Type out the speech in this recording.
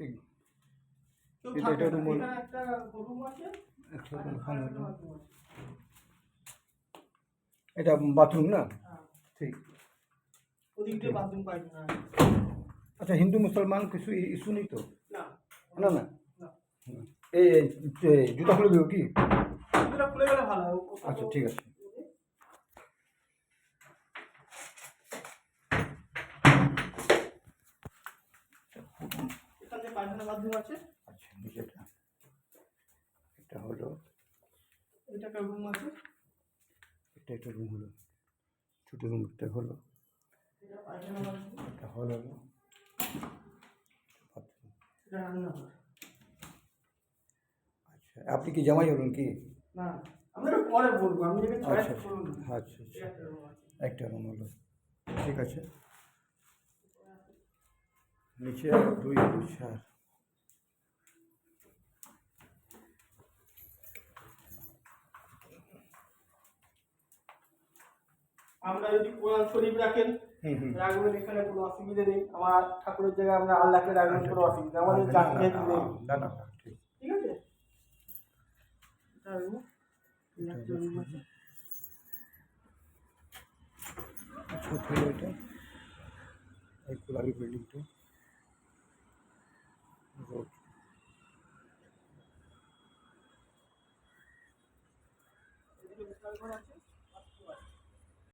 ঠিক কেউ এটা থাকবে এটা না। রুম হলো, এখানে একটা রুম আছে, একটা আর রুম একটা হলো। বাথরুম আছে। এটা বাথরুম না? হ্যাঁ, ঠিক। ওদিক দিয়ে বাথরুম পাইছে না। আচ্ছা, হিন্দু মুসলমান কিছু ইস্যু নেই তো? না না না। না, এই জুতা খুলে দেবো কি? জুতোটা খুলে গেলে ভালো হয়। আচ্ছা ঠিক আছে। এখানে পায়খানা বাথরুম আছে। আচ্ছা, নিচেটা এটা হলো, এটা একটা রুম আছে। এটা একটা রুম হলো, ছোটো রুম একটা হলো, এটা পায়খানা বাথরুম। এটা হল হলো বাথরুম। এটা রান্নাঘর। আচ্ছা, আপনি কি জামাই হলেন কি? না, আমি এটা পরে বলবো, আমি এখানে চয়েস আচ্ছা করুন। আচ্ছা আচ্ছা, একটা রুম আছে। একটা রুম হলো, ঠিক আছে। নিচে 2 2 4। আমরা যদি কোরআন শরীফ রাখেন, রাখবেন, এখানে কোনো অসুবিধা নেই। আমার ঠাকুরের জায়গায় আমরা আল্লাহকে রাখবেন, কোনো অসুবিধা নেই। আমাদের জাতি ভেদ নেই। না না না, ঠিক। ঠিক আছে। এটা রুম, এটা একটা রুম আছে। ছোট হলো এটা, এই গোলাপি বিল্ডিংটা রোড। এদিকে বিশাল ঘর আছে।